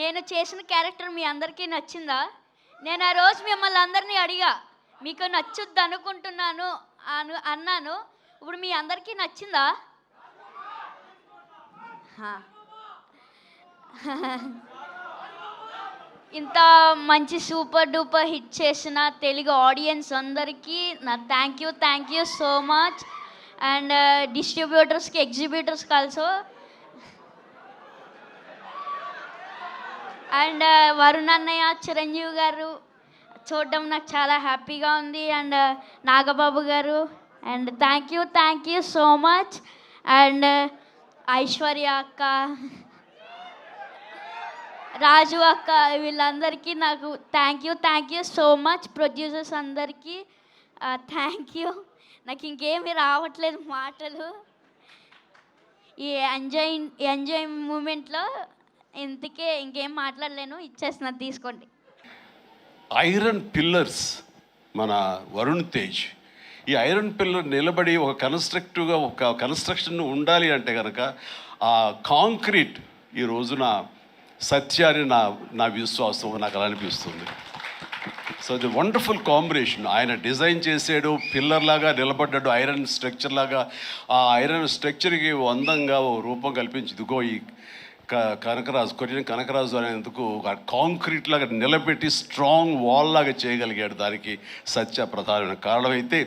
నేను చేసిన క్యారెక్టర్ మీ అందరికీ నచ్చిందా? నేను ఆ రోజు మిమ్మల్ని అందరినీ అడిగా, మీకు నచ్చుద్ది అనుకుంటున్నాను అన్నాను. ఇప్పుడు మీ అందరికీ నచ్చిందా? ఇంత మంచి సూపర్ డూపర్ హిట్ చేసిన తెలుగు ఆడియన్స్ అందరికీ నా thank you so much. And డిస్ట్రిబ్యూటర్స్కి, ఎగ్జిబ్యూటర్స్కి ఆల్సో. అండ్ వరుణ్ అన్నయ్య, చిరంజీవి గారు చూడడం నాకు చాలా హ్యాపీగా ఉంది. అండ్ నాగబాబు గారు, and thank you so much. And Aishwarya అక్క, రాజు అక్క, వీళ్ళందరికీ నాకు thank you so much. Producers అందరికీ థ్యాంక్ యూ. నాకు ఇంకేమీ రావట్లేదు మాటలు. ఈ ఎంజాయ్ మూమెంట్లో ఇంకేం మాట్లాడలేను. ఇచ్చేస్తున్నా, తీసుకోండి. ఐరన్ పిల్లర్స్ మన వరుణ్ తేజ్. ఈ ఐరన్ పిల్లర్ నిలబడి ఒక కన్స్ట్రక్టివ్గా ఒక కన్స్ట్రక్షన్ ఉండాలి అంటే కనుక ఆ కాంక్రీట్ ఈ రోజున సత్యాన్ని నా విశ్వాసం, నాకు అలా అనిపిస్తుంది. So the wonderful combination. ఆయన డిజైన్ చేసాడు, పిల్లర్ లాగా నిలబడ్డాడు, ఐరన్ స్ట్రక్చర్ లాగా. ఆ ఐరన్ స్ట్రక్చర్కి అందంగా ఓ రూపం కల్పించి, ఇదిగో ఈ కనకరాజు, కొరియన్ కనకరాజు అనేందుకు కాంక్రీట్ లాగా నిలబెట్టి స్ట్రాంగ్ వాల్ లాగా చేయగలిగాడు. దానికి సత్య ప్రధానమైన కారణం. అయితే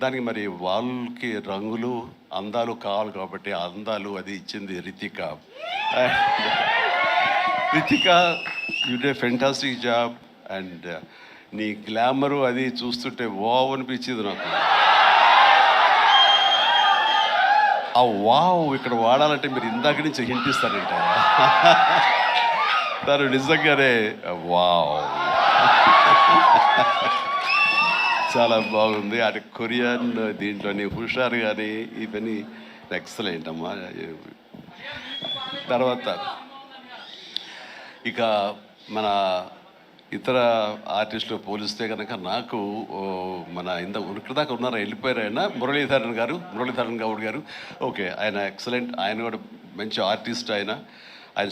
దానికి మరి వాళ్ళకి రంగులు, అందాలు కావాలి కాబట్టి ఆ అందాలు అది ఇచ్చింది Ritika. Ritika, you day fantastic job. And నీ గ్లామరు అది చూస్తుంటే వావ్ అనిపించింది నాకు. ఆ వావ్ ఇక్కడ వాడాలంటే మీరు ఇందాక నుంచి హింట్ ఇస్తారంట. తను నిజంగానే వావ్, చాలా బాగుంది. అటు కొరియన్ దీంట్లోని హుషారు కానీ ఇవన్నీ ఎక్సలెంట్ అమ్మా. తర్వాత ఇక మన ఇతర ఆర్టిస్టులు పోలిస్తే కనుక నాకు మన ఇక్కడ దాకా ఉన్నారా, వెళ్ళిపోయారు ఆయన, మురళీధరన్ గౌడ్ గారు. ఓకే, ఆయన ఎక్సలెంట్. ఆయన కూడా మంచి ఆర్టిస్ట్. ఆయన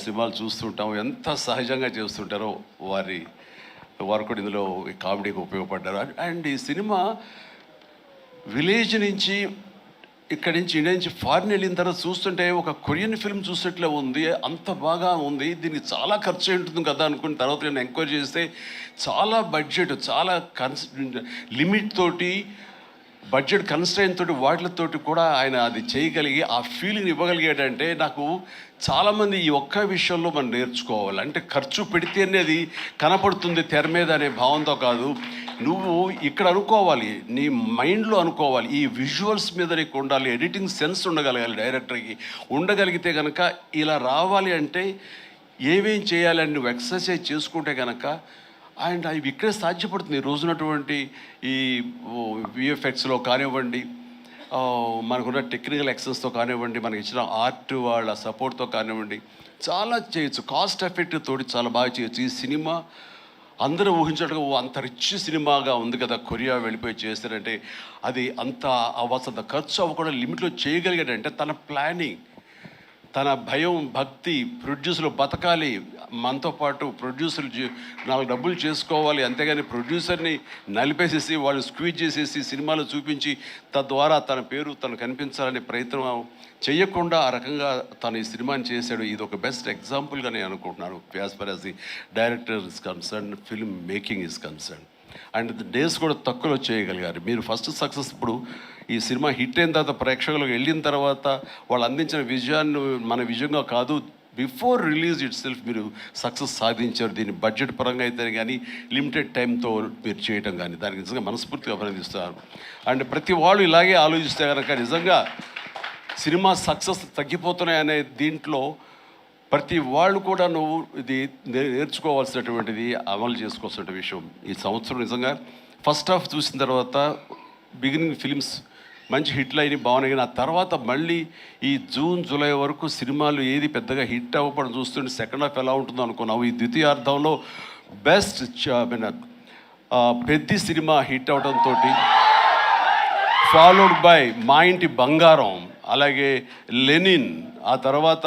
సినిమాలు చూస్తుంటాము, ఎంత సహజంగా చేస్తుంటారో వారు కూడా ఇందులో కామెడీకి ఉపయోగపడ్డారు. అండ్ ఈ సినిమా విలేజ్ నుంచి, ఇక్కడి నుంచి ఇండియా నుంచి ఫారిన్ వెళ్ళిన తర్వాత చూస్తుంటే ఒక కొరియన్ ఫిల్మ్ చూసినట్లే ఉంది. అంత బాగా ఉంది. దీనికి చాలా ఖర్చు ఉంటుంది కదా అనుకున్న తర్వాత నేను ఎంక్వైరీ చేస్తే చాలా బడ్జెట్, చాలా లిమిట్ తోటి, బడ్జెట్ కన్స్ట్రైన్ తోటి, వాటితోటి కూడా ఆయన అది చేయగలిగి ఆ ఫీలింగ్ ఇవ్వగలిగాడంటే నాకు చాలామంది ఈ ఒక్క విషయంలో మనం నేర్చుకోవాలి. అంటే ఖర్చు పెడితే అనేది కనపడుతుంది తెర మీద అనే భావంతో కాదు, నువ్వు ఇక్కడ అనుకోవాలి, నీ మైండ్లో అనుకోవాలి. ఈ విజువల్స్ మీద నీకు ఉండాలి, ఎడిటింగ్ సెన్స్ ఉండగలగాలి. డైరెక్టర్కి ఉండగలిగితే కనుక ఇలా రావాలి అంటే ఏమేం చేయాలని నువ్వు ఎక్సర్సైజ్ చేసుకుంటే కనుక అండ్ అవి ఇక్కడే సాధ్యపడుతుంది. ఈ రోజునటువంటి ఈ విఎఫ్ఎక్స్లో కానివ్వండి, మనకున్న టెక్నికల్ ఎక్సెస్తో కానివ్వండి, మనకి ఇచ్చిన ఆర్ట్ వాళ్ళ సపోర్ట్తో కానివ్వండి, చాలా చేయొచ్చు. కాస్ట్ ఎఫెక్ట్ తోటి చాలా బాగా చేయొచ్చు. ఈ సినిమా అందరూ ఊహించడం అంత రిచ్ సినిమాగా ఉంది కదా, కొరియా వెళ్ళిపోయి చేస్తారంటే అది అంత అవ్వాల్సినంత ఖర్చు అవ్వకుండా లిమిట్లో చేయగలిగాడంటే తన ప్లానింగ్, తన భయం, భక్తి, ప్రొడ్యూసర్లు బతకాలి, మనతో పాటు ప్రొడ్యూసర్లు 4 డబ్బులు చేసుకోవాలి, అంతేగాని ప్రొడ్యూసర్ని నలిపేసేసి వాళ్ళు స్క్వీజ్ చేసేసి సినిమాలు చూపించి తద్వారా తన పేరు తను కనిపించాలనే ప్రయత్నం చేయకుండా ఆ రకంగా తను ఈ సినిమాని చేశాడు. ఇది ఒక బెస్ట్ ఎగ్జాంపుల్గా నేను అనుకుంటున్నాను. As for as the director is concern, film making is concern. And days కూడా తక్కువలో చేయగలిగారు. మీరు ఫస్ట్ సక్సెస్, ఇప్పుడు ఈ సినిమా హిట్ అయిన తర్వాత ప్రేక్షకులకు వెళ్ళిన తర్వాత వాళ్ళు అందించిన విజయాన్ని మన విజయంగా కాదు, బిఫోర్ రిలీజ్ ఇట్ సెల్ఫ్ మీరు సక్సెస్ సాధించారు. దీన్ని బడ్జెట్ పరంగా అయితే కానీ, లిమిటెడ్ టైంతో మీరు చేయటం కానీ, దానికి నిజంగా మనస్ఫూర్తిగా అభినందిస్తారు. అండ్ ప్రతి వాళ్ళు ఇలాగే ఆలోచిస్తే కనుక నిజంగా సినిమా సక్సెస్ తగ్గిపోతున్నాయనే దీంట్లో ప్రతి వాళ్ళు కూడా నువ్వు ఇది నేర్చుకోవాల్సినటువంటిది, అమలు చేసుకోవాల్సిన విషయం. ఈ సంవత్సరం నిజంగా ఫస్ట్ హాఫ్ చూసిన తర్వాత బిగినింగ్ ఫిలిమ్స్ మంచి హిట్లు అయినాయి, బాగున్నాయి. ఆ తర్వాత మళ్ళీ ఈ జూన్ జూలై వరకు సినిమాలు ఏది పెద్దగా హిట్ అవ్వడం చూస్తుంటే సెకండ్ హాఫ్ ఎలా ఉంటుందో అనుకున్నావు. ఈ ద్వితీయార్థంలో బెస్ట్ పెద్ద సినిమా హిట్ అవడంతో ఫాలోడ్ బై మా ఇంటి బంగారం, అలాగే లెనిన్, ఆ తర్వాత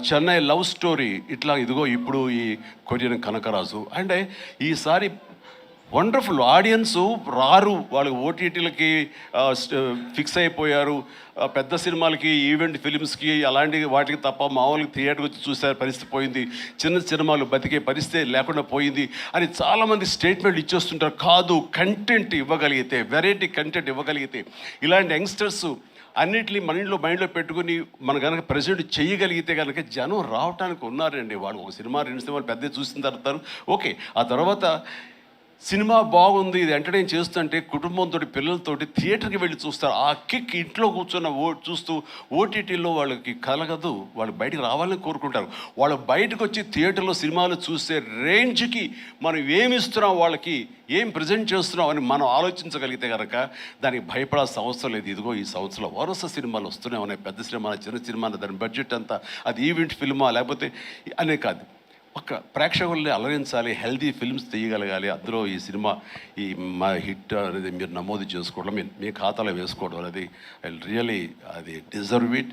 చెన్నై లవ్ స్టోరీ, ఇట్లా ఇదిగో ఇప్పుడు ఈ కొరియన్ కనకరాజు. అండ్ ఈసారి వండర్ఫుల్ ఆడియన్స్ రారు, వాళ్ళకి ఓటీటీలకి ఫిక్స్ అయిపోయారు. పెద్ద సినిమాలకి, ఈవెంట్ ఫిలిమ్స్కి, అలాంటి వాటికి తప్ప మామూలుగా థియేటర్కి వచ్చి చూసే పరిస్థితి పోయింది, చిన్న సినిమాలు బతికే పరిస్థితి లేకుండా పోయింది అని చాలామంది స్టేట్మెంట్ ఇచ్చేస్తుంటారు. కాదు, కంటెంట్ ఇవ్వగలిగితే, వెరైటీ కంటెంట్ ఇవ్వగలిగితే, ఇలాంటి యంగ్స్టర్స్ అన్నిటిని మైండ్లో పెట్టుకుని మనం కనుక ప్రజెంట్ చేయగలిగితే కనుక జనం రావడానికి ఉన్నారండి. వాళ్ళు ఒక సినిమా 2 సినిమాలు పెద్ద చూసిన తర్వాత ఓకే, ఆ తర్వాత సినిమా బాగుంది, ఇది ఎంటర్టైన్ చేస్తుంటే కుటుంబంతో, పిల్లలతోటి థియేటర్కి వెళ్ళి చూస్తారు. ఆ కిక్ ఇంట్లో కూర్చొని చూస్తూ ఓటీటీలో వాళ్ళకి కలగదు. వాళ్ళు బయటికి రావాలని కోరుకుంటారు. వాళ్ళు బయటకు వచ్చి థియేటర్లో సినిమాలు చూసే రేంజ్కి మనం ఏమి ఇస్తున్నాం, వాళ్ళకి ఏం ప్రజెంట్ చేస్తున్నాం అని మనం ఆలోచించగలిగితే కనుక దానికి భయపడాల్సిన అవసరం లేదు. ఇదిగో ఈ సంవత్సరంలో వరుస సినిమాలు వస్తూనే ఉన్నాయి. పెద్ద సినిమా, చిన్న సినిమా, దాని బడ్జెట్ అంతా, అది ఈవెంట్ ఫిల్మా లేకపోతే అనే కాదు, ఒక ప్రేక్షకుల్ని అలరించాలి, హెల్దీ ఫిల్మ్స్ తీయగలగాలి. అందులో ఈ సినిమా ఈ మా హిట్ అనేది మీరు నమోదు చేసుకోవడం, మీ ఖాతాలో వేసుకోవడం అనేది రియలీ అది డిజర్వ్ ఇట్.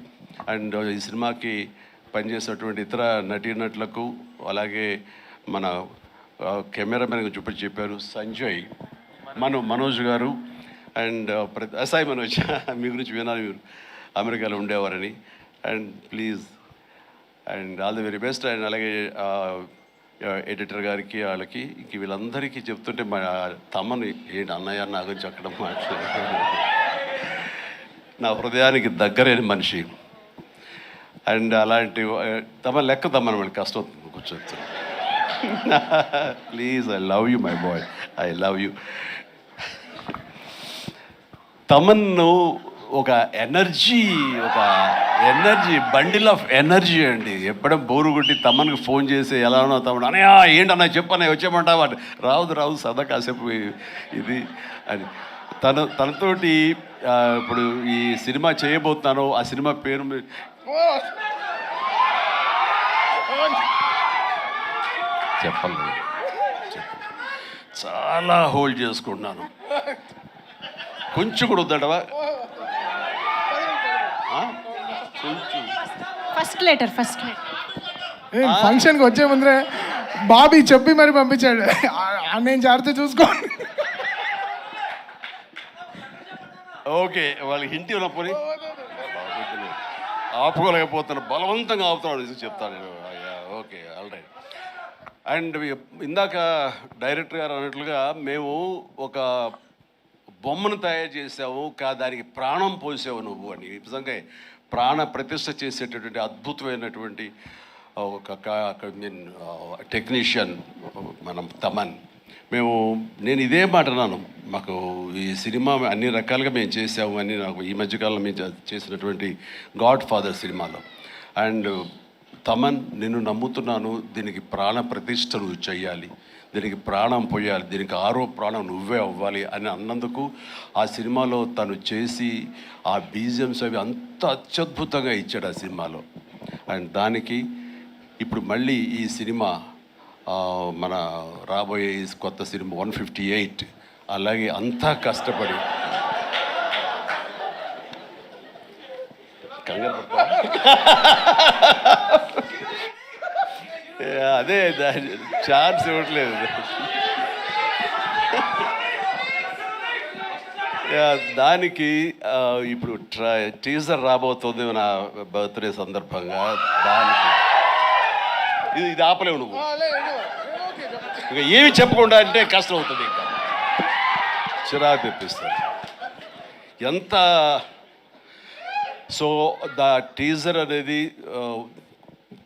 అండ్ ఈ సినిమాకి పనిచేసినటువంటి ఇతర నటీనటులకు, అలాగే మన కెమెరామెన్ చెప్పారు సంజయ్, మనోజ్ గారు, అండ్ సాయి మనోజ్ మీ గురించి వినాలి, మీరు అమెరికాలో ఉండేవారని. And please and all the very best. And అలాగే ఎడిటర్ గారికి, వాళ్ళకి, ఇంక వీళ్ళందరికీ చెప్తుంటే మా తమ్మని ఏంటి అన్నయ్య నా గురించి అక్కడ నా హృదయానికి దగ్గరైన మనిషి. అండ్ అలాంటి తమ లెక్క తమ్మని మళ్ళీ కష్టం కూర్చోవచ్చు. Please, I love you my boy, I love you. తమన్ను ఒక ఎనర్జీ బండిల్ ఆఫ్ ఎనర్జీ అండి. ఎప్పుడో బోరు కొట్టి తమ్మనికి ఫోన్ చేసి ఎలా ఉన్నావు తమ్ముడు, అన్నయ్య ఏంటన్నా చెప్పన్నయ్య వచ్చేయమంటావా, రాదు సదా కాసేపు ఇది అని. తనతోటి ఇప్పుడు ఈ సినిమా చేయబోతున్నాను, ఆ సినిమా పేరు చెప్పలేదు, చాలా హోల్డ్ చేసుకుంటున్నాను. కొంచెం కూడా వద్దడవా, ఫస్ట్ లెటర్ ఫంక్షన్కి వచ్చే ముందరే బాబీ చెప్పి మరి పంపించాడు, నేను జాగ్రత్త చూసుకోండి. ఓకే, వాళ్ళకి ఇంటి ఉన్నప్పుడు ఆపుకోలేకపోతున్నాను, బలవంతంగా ఆపుతున్నాడు చెప్తాను నేను. Okay, all right. అండ్ ఇందాక డైరెక్టర్ గారు అన్నట్లుగా మేము ఒక బొమ్మను తయారు చేసావు, దానికి ప్రాణం పోసావు నువ్వు అని. నిజంగా ప్రాణ ప్రతిష్ఠ చేసేటటువంటి అద్భుతమైనటువంటి ఒక టెక్నీషియన్ మనం తమన్. నేను ఇదే మాట అన్నాను, మాకు ఈ సినిమా అన్ని రకాలుగా మేము చేసాము అని. నాకు ఈ మధ్యకాలంలో మేము చేసినటువంటి గాడ్ ఫాదర్ సినిమాలో, అండ్ తమన్ నిన్ను నమ్ముతున్నాను, దీనికి ప్రాణ ప్రతిష్ఠ నువ్వు చెయ్యాలి, దీనికి ప్రాణం పోయాలి, దీనికి ఆరో ప్రాణం నువ్వే అవ్వాలి అని అన్నందుకు ఆ సినిమాలో తను చేసి ఆ బీజిఎమ్స్ అవి అంత అత్యద్భుతంగా ఇచ్చాడు ఆ సినిమాలో. అండ్ దానికి ఇప్పుడు మళ్ళీ ఈ సినిమా మన రాబోయే కొత్త సినిమా 158 అలాగే అంతా కష్టపడి అదే ఛాన్స్ ఇవ్వట్లేదు. దానికి ఇప్పుడు టీజర్ రాబోతుంది నా బర్త్డే సందర్భంగా. దానికి ఇది ఆపలేవు నువ్వు, ఇంకా ఏమి చెప్పకుండా అంటే కష్టం అవుతుంది, ఇంకా చిరాకు తెప్పిస్తారు ఎంత. సో టీజర్ అనేది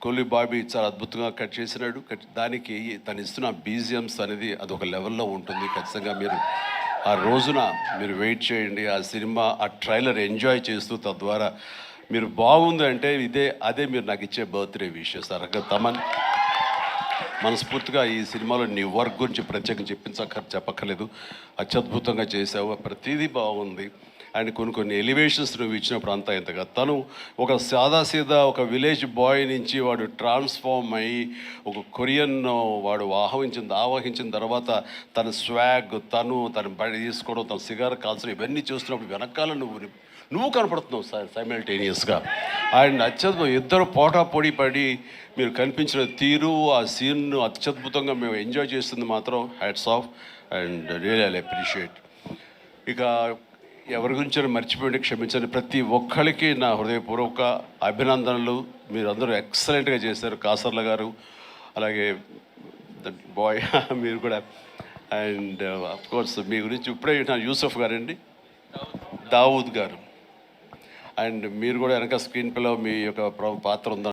కొల్లి బాబీ చాలా అద్భుతంగా కట్ చేసినాడు. దానికి తను ఇస్తున్న బీజిఎమ్స్ అనేది అదొక లెవెల్లో ఉంటుంది. ఖచ్చితంగా మీరు ఆ రోజున మీరు వెయిట్ చేయండి. ఆ సినిమా ఆ ట్రైలర్ ఎంజాయ్ చేస్తూ తద్వారా మీరు బాగుంది అంటే అదే మీరు నాకు ఇచ్చే బర్త్డే విషెస్. తమన్ మనస్ఫూర్తిగా ఈ సినిమాలో నీ వర్క్ గురించి ప్రత్యేకంగా చెప్పక్కర్లేదు. అత్యద్భుతంగా చేసావు, ప్రతిదీ బాగుంది. అండ్ కొన్ని ఎలివేషన్స్ నువ్వు ఇచ్చినప్పుడు అంతా ఇంతగా తను ఒక సాదాసీదా ఒక విలేజ్ బాయ్ నుంచి వాడు ట్రాన్స్ఫార్మ్ అయ్యి ఒక కొరియన్ వాడు ఆవహించిన తర్వాత తన స్వాగ్, తను బయట తీసుకోవడం, తన సిగార్ కాల్చడం, ఇవన్నీ చూస్తున్నప్పుడు వెనకాల నువ్వు కనపడుతున్నావు సైమల్టేనియస్గా. అండ్ అత్యద్భుతం, ఇద్దరు పోటా పొడి పడి మీరు కనిపించిన తీరు, ఆ సీన్ను అత్యద్భుతంగా మేము ఎంజాయ్ చేస్తుంది మాత్రం hats off and really I appreciate. ఇక ఎవరి గురించి మర్చిపోయింది క్షమించండి. ప్రతి ఒక్కరికి నా హృదయపూర్వక అభినందనలు. మీరందరూ ఎక్సలెంట్గా చేశారు. కాసర్ల గారు, అలాగే బాయ్ మీరు కూడా. అండ్ కోర్స్ మీ గురించి ఇప్పుడే నా యూసఫ్ గారండి, దావూద్ గారు, అండ్ మీరు కూడా వెనక స్క్రీన్ ప్లేలో మీ యొక్క పాత్ర ఉందని